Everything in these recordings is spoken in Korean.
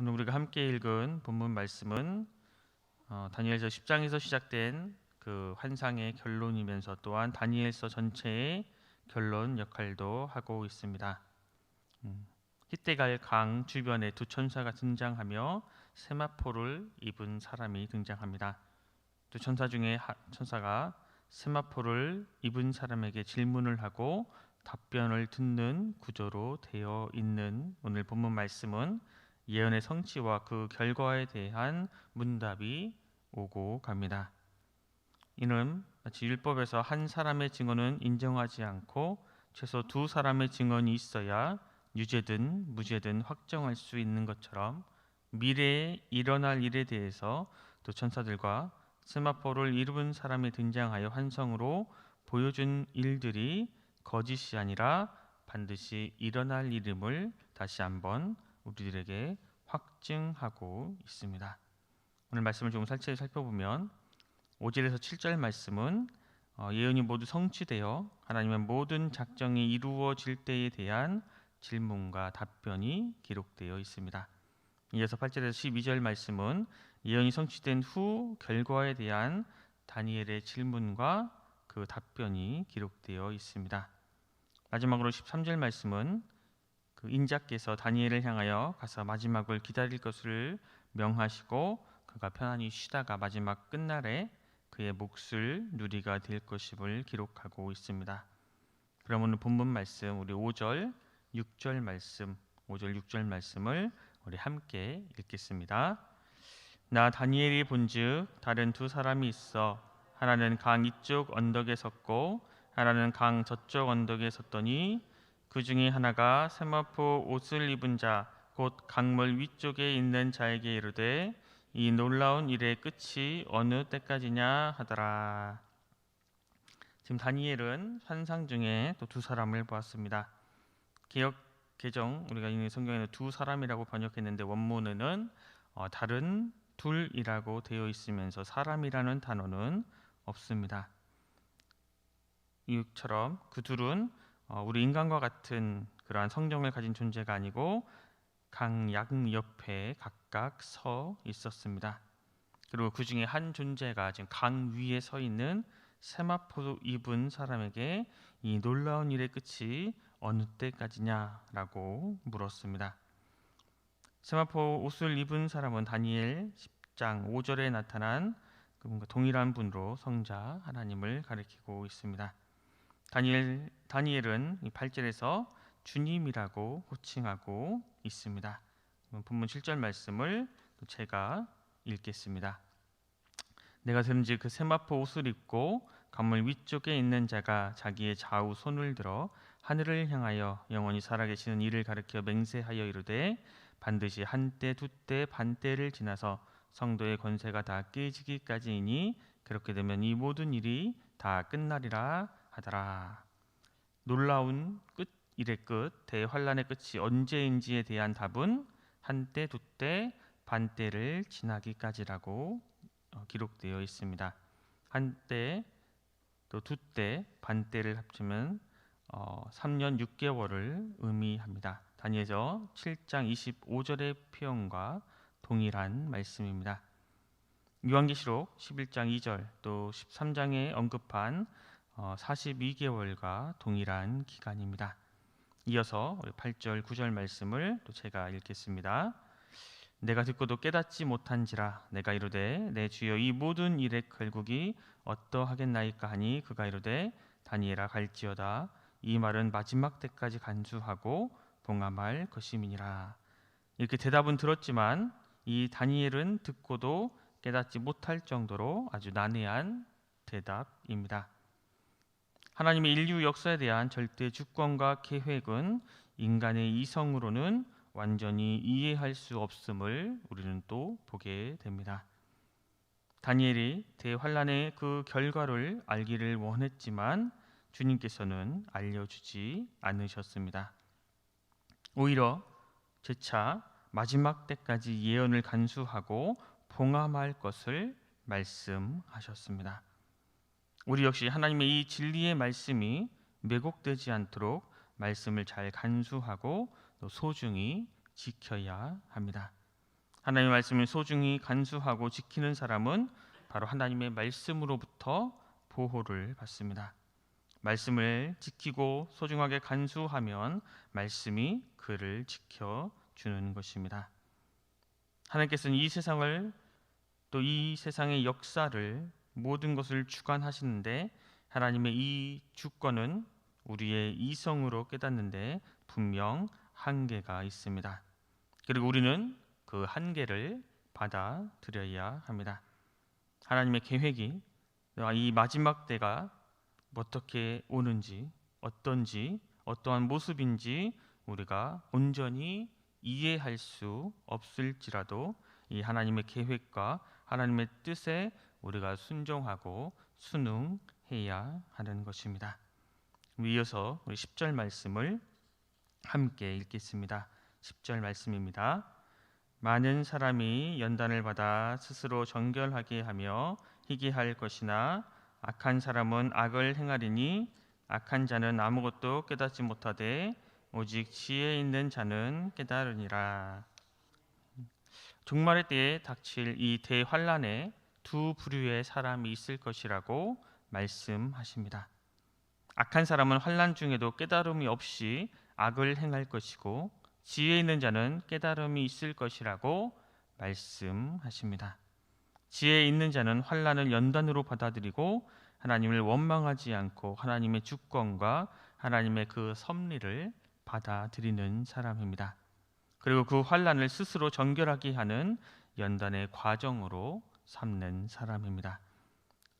오늘 우리가 함께 읽은 본문 말씀은 다니엘서 10장에서 시작된 그 환상의 결론이면서 또한 다니엘서 전체의 결론 역할도 하고 있습니다. 히데갈 강 주변에 두 천사가 등장하며 세마포를 입은 사람이 등장합니다. 두 천사 중에 천사가 세마포를 입은 사람에게 질문을 하고 답변을 듣는 구조로 되어 있는 오늘 본문 말씀은 예언의 성취와 그 결과에 대한 문답이 오고 갑니다. 이는 마치 율법에서 한 사람의 증언은 인정하지 않고 최소 두 사람의 증언이 있어야 유죄든 무죄든 확정할 수 있는 것처럼 미래에 일어날 일에 대해서 또 천사들과 세마포를 입은 사람이 등장하여 환상으로 보여준 일들이 거짓이 아니라 반드시 일어날 일임을 다시 한번 우리들에게 확증하고 있습니다. 오늘 말씀을 좀 살짝 살펴보면 5절에서 7절 말씀은 예언이 모두 성취되어 하나님의 모든 작정이 이루어질 때에 대한 질문과 답변이 기록되어 있습니다. 이어서 8절에서 12절 말씀은 예언이 성취된 후 결과에 대한 다니엘의 질문과 그 답변이 기록되어 있습니다. 마지막으로 13절 말씀은 그 인자께서 다니엘을 향하여 가서 마지막을 기다릴 것을 명하시고 그가 편안히 쉬다가 마지막 끝날에 그의 몫을 누리가 될 것임을 기록하고 있습니다. 그럼 오늘 본문 말씀 우리 5절 6절 말씀 5절 6절 말씀을 우리 함께 읽겠습니다. 나 다니엘이 본즉 다른 두 사람이 있어 하나는 강 이쪽 언덕에 섰고 하나는 강 저쪽 언덕에 섰더니 그 중에 하나가 세마포 옷을 입은 자 곧 강물 위쪽에 있는 자에게 이르되 이 놀라운 일의 끝이 어느 때까지냐 하더라. 지금 다니엘은 환상 중에 또 두 사람을 보았습니다. 개역 개정 우리가 읽는 성경에는 두 사람이라고 번역했는데 원문에는 다른 둘이라고 되어 있으면서 사람이라는 단어는 없습니다. 이처럼 그 둘은 우리 인간과 같은 그러한 성정을 가진 존재가 아니고 강 양옆에 각각 서 있었습니다. 그리고 그 중에 한 존재가 지금 강 위에 서 있는 세마포 입은 사람에게 이 놀라운 일의 끝이 어느 때까지냐라고 물었습니다. 세마포 옷을 입은 사람은 다니엘 10장 5절에 나타난 동일한 분으로 성자 하나님을 가리키고 있습니다. 다니엘은 8절에서 주님이라고 호칭하고 있습니다. 본문 7절 말씀을 제가 읽겠습니다. 내가 들은즉 그 세마포 옷을 입고 강물 위쪽에 있는 자가 자기의 좌우 손을 들어 하늘을 향하여 영원히 살아계시는 이를 가리켜 맹세하여 이르되 반드시 한때 두때 반때를 지나서 성도의 권세가 다 깨지기까지이니 그렇게 되면 이 모든 일이 다 끝나리라 하더라. 놀라운 일의 끝, 대환란의 끝이 언제인지에 대한 답은 한때, 두때, 반때를 지나기까지라고 기록되어 있습니다. 한때, 또 두때, 반때를 합치면 3년 6개월을 의미합니다. 다니엘서 7장 25절의 표현과 동일한 말씀입니다. 요한계시록 11장 2절 또 13장에 언급한 42개월과 동일한 기간입니다. 이어서 8절 9절 말씀을 또 제가 읽겠습니다. 내가 듣고도 깨닫지 못한지라 내가 이르되 내 주여 이 모든 일의 결국이 어떠하겠나이까 하니 그가 이르되 다니엘아 갈지어다 이 말은 마지막 때까지 간수하고 봉함할 것임이니라. 이렇게 대답은 들었지만 이 다니엘은 듣고도 깨닫지 못할 정도로 아주 난해한 대답입니다. 하나님의 인류 역사에 대한 절대 주권과 계획은 인간의 이성으로는 완전히 이해할 수 없음을 우리는 또 보게 됩니다. 다니엘이 대환란의 그 결과를 알기를 원했지만 주님께서는 알려주지 않으셨습니다. 오히려 재차 마지막 때까지 예언을 간수하고 봉함할 것을 말씀하셨습니다. 우리 역시 하나님의 이 진리의 말씀이 왜곡되지 않도록 말씀을 잘 간수하고 또 소중히 지켜야 합니다. 하나님의 말씀을 소중히 간수하고 지키는 사람은 바로 하나님의 말씀으로부터 보호를 받습니다. 말씀을 지키고 소중하게 간수하면 말씀이 그를 지켜주는 것입니다. 하나님께서는 이 세상을 또 이 세상의 역사를 모든 것을 주관하시는데 하나님의 이 주권은 우리의 이성으로 깨닫는데 분명 한계가 있습니다. 그리고 우리는 그 한계를 받아들여야 합니다. 하나님의 계획이 이 마지막 때가 어떻게 오는지, 어떤지, 어떠한 모습인지 우리가 온전히 이해할 수 없을지라도 이 하나님의 계획과 하나님의 뜻에 우리가 순종하고 순응해야 하는 것입니다. 이어서 우리 10절 말씀을 함께 읽겠습니다. 10절 말씀입니다. 많은 사람이 연단을 받아 스스로 정결하게 하며 희귀할 것이나 악한 사람은 악을 행하리니 악한 자는 아무것도 깨닫지 못하되 오직 지혜 있는 자는 깨달으니라. 종말의 때에 닥칠 이 대환란에 두 부류의 사람이 있을 것이라고 말씀하십니다. 악한 사람은 환란 중에도 깨달음이 없이 악을 행할 것이고 지혜 있는 자는 깨달음이 있을 것이라고 말씀하십니다. 지혜 있는 자는 환란을 연단으로 받아들이고 하나님을 원망하지 않고 하나님의 주권과 하나님의 그 섭리를 받아들이는 사람입니다. 그리고 그 환란을 스스로 정결하게 하는 연단의 과정으로 삼는 사람입니다.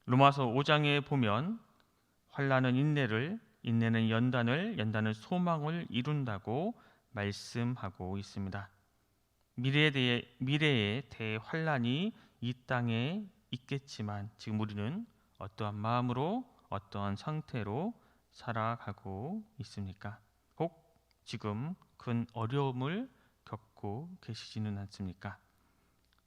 로마서 5장에 보면 환란은 인내를, 인내는 연단을, 연단은 소망을 이룬다고 말씀하고 있습니다. 미래의 대환란이 이 땅에 있겠지만 지금 우리는 어떠한 마음으로 어떠한 상태로 살아가고 있습니까? 혹 지금 큰 어려움을 겪고 계시지는 않습니까?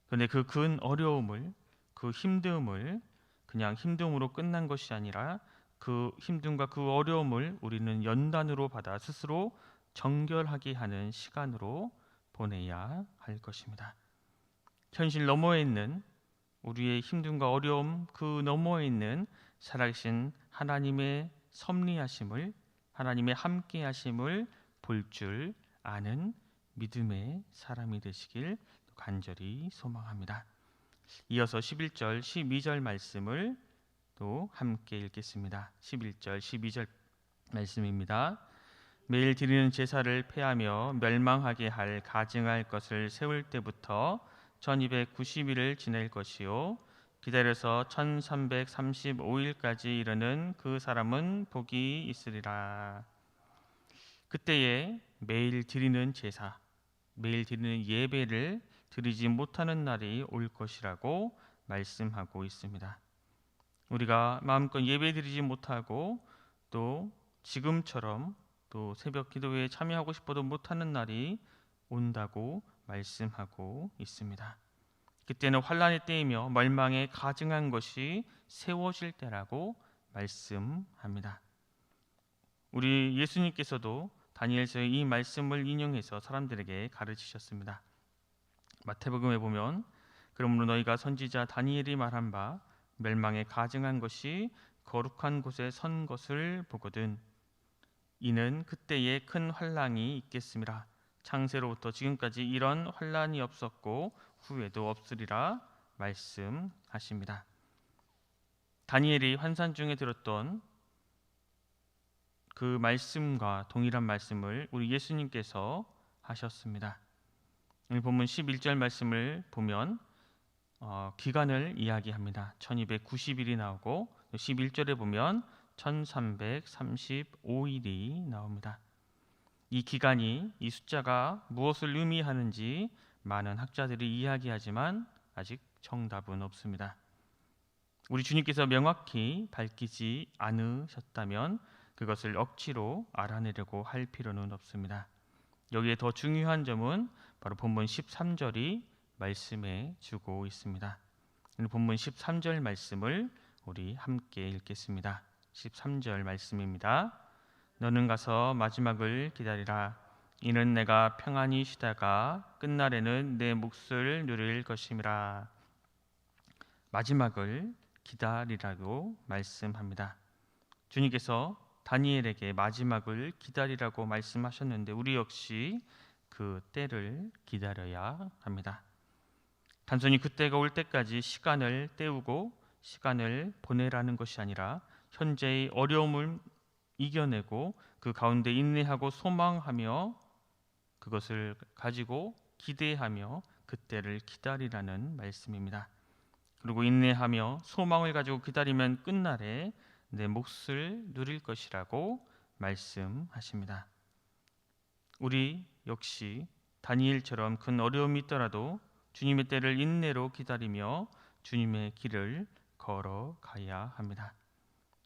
그런데 그 큰 어려움을, 그 힘듦을 그냥 힘듦으로 끝난 것이 아니라 그 힘듦과 그 어려움을 우리는 연단으로 받아 스스로 정결하게 하는 시간으로 보내야 할 것입니다. 현실 너머에 있는 우리의 힘듦과 어려움 그 너머에 있는 살아계신 하나님의 섭리하심을, 하나님의 함께하심을 볼 줄 아는 믿음의 사람이 되시길 간절히 소망합니다. 이어서 11절, 12절 말씀을 또 함께 읽겠습니다. 11절, 12절 말씀입니다. 매일 드리는 제사를 폐하며 멸망하게 할 가증할 것을 세울 때부터 1290일을 지낼 것이요 기다려서 1335일까지 이르는 그 사람은 복이 있으리라. 그때에 매일 드리는 제사, 매일 드리는 예배를 드리지 못하는 날이 올 것이라고 말씀하고 있습니다. 우리가 마음껏 예배 드리지 못하고 또 지금처럼 또 새벽 기도회에 참여하고 싶어도 못하는 날이 온다고 말씀하고 있습니다. 그때는 환란의 때이며 멸망에 가증한 것이 세워질 때라고 말씀합니다. 우리 예수님께서도 다니엘서의 이 말씀을 인용해서 사람들에게 가르치셨습니다. 마태복음에 보면 그러므로 너희가 선지자 다니엘이 말한 바 멸망에 가증한 것이 거룩한 곳에 선 것을 보거든 이는 그때에 큰 환란이 있겠음이라. 창세로부터 지금까지 이런 환란이 없었고 후에도 없으리라 말씀하십니다. 다니엘이 환상 중에 들었던 그 말씀과 동일한 말씀을 우리 예수님께서 하셨습니다. 오늘 본문 11절 말씀을 보면 기간을 이야기합니다. 1290일이 나오고 11절에 보면 1335일이 나옵니다. 이 기간이 이 숫자가 무엇을 의미하는지 많은 학자들이 이야기하지만 아직 정답은 없습니다. 우리 주님께서 명확히 밝히지 않으셨다면 그것을 억지로 알아내려고 할 필요는 없습니다. 여기에 더 중요한 점은 바로 본문 13절이 말씀해 주고 있습니다. 본문 13절 말씀을 우리 함께 읽겠습니다. 13절 말씀입니다. 너는 가서 마지막을 기다리라. 이는 내가 평안히 쉬다가 끝날에는 내 몫을 누릴 것임이라. 마지막을 기다리라고 말씀합니다. 주님께서 다니엘에게 마지막을 기다리라고 말씀하셨는데 우리 역시 그 때를 기다려야 합니다. 단순히 그때가 올 때까지 시간을 때우고 시간을 보내라는 것이 아니라 현재의 어려움을 이겨내고 그 가운데 인내하고 소망하며 그것을 가지고 기대하며 그때를 기다리라는 말씀입니다. 그리고 인내하며 소망을 가지고 기다리면 끝날에 내 몫을 누릴 것이라고 말씀하십니다. 우리 역시 다니엘처럼 큰 어려움이 있더라도 주님의 때를 인내로 기다리며 주님의 길을 걸어가야 합니다.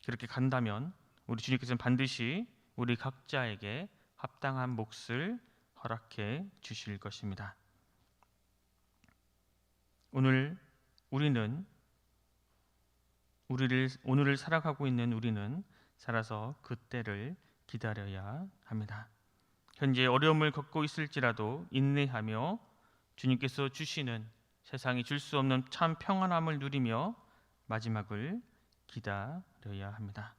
그렇게 간다면 우리 주님께서는 반드시 우리 각자에게 합당한 몫을 허락해 주실 것입니다. 오늘을 살아가고 있는 우리는 살아서 그때를 기다려야 합니다. 현재 어려움을 겪고 있을지라도 인내하며 주님께서 주시는 세상이 줄 수 없는 참 평안함을 누리며 마지막을 기다려야 합니다.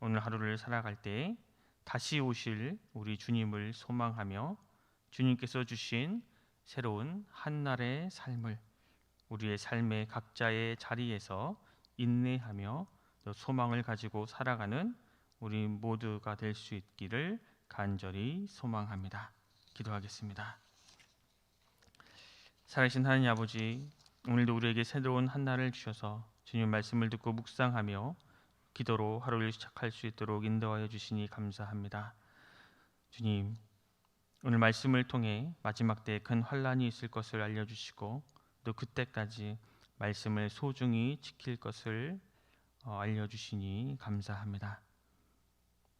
오늘 하루를 살아갈 때 다시 오실 우리 주님을 소망하며 주님께서 주신 새로운 한날의 삶을 우리의 삶의 각자의 자리에서 인내하며 또 소망을 가지고 살아가는 우리 모두가 될 수 있기를 간절히 소망합니다. 기도하겠습니다. 살아계신 하나님 아버지, 오늘도 우리에게 새로운 한날을 주셔서 주님 말씀을 듣고 묵상하며 기도로 하루를 시작할 수 있도록 인도하여 주시니 감사합니다. 주님, 오늘 말씀을 통해 마지막 때에 큰 환난이 있을 것을 알려주시고 또 그때까지 말씀을 소중히 지킬 것을 알려주시니 감사합니다.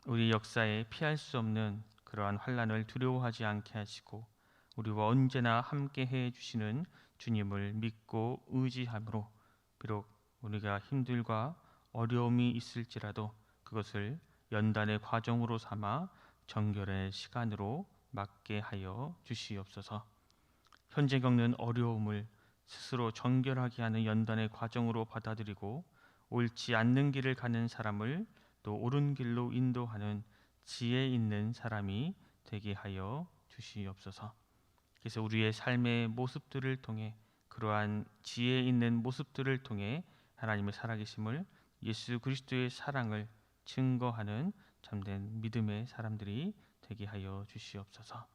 우리 역사에 피할 수 없는 그러한 환난을 두려워하지 않게 하시고 우리와 언제나 함께해 주시는 주님을 믿고 의지함으로 비록 우리가 힘들과 어려움이 있을지라도 그것을 연단의 과정으로 삼아 정결의 시간으로 맞게 하여 주시옵소서. 현재 겪는 어려움을 스스로 정결하게 하는 연단의 과정으로 받아들이고 옳지 않는 길을 가는 사람을 또 옳은 길로 인도하는 지혜 있는 사람이 되게 하여 주시옵소서. 그래서 우리의 삶의 모습들을 통해 그러한 지혜 있는 모습들을 통해 하나님의 살아계심을 예수 그리스도의 사랑을 증거하는 참된 믿음의 사람들이 되게 하여 주시옵소서.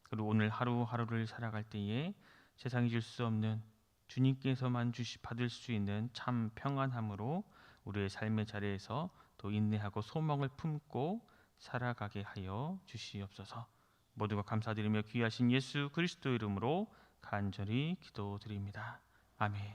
그리고 오늘 하루하루를 살아갈 때에 세상이 줄 수 없는 주님께서만 받을 수 있는 참 평안함으로 우리의 삶의 자리에서 또 인내하고 소망을 품고 살아가게 하여 주시옵소서. 모두가 감사드리며 귀하신 예수 그리스도 이름으로 간절히 기도드립니다. 아멘.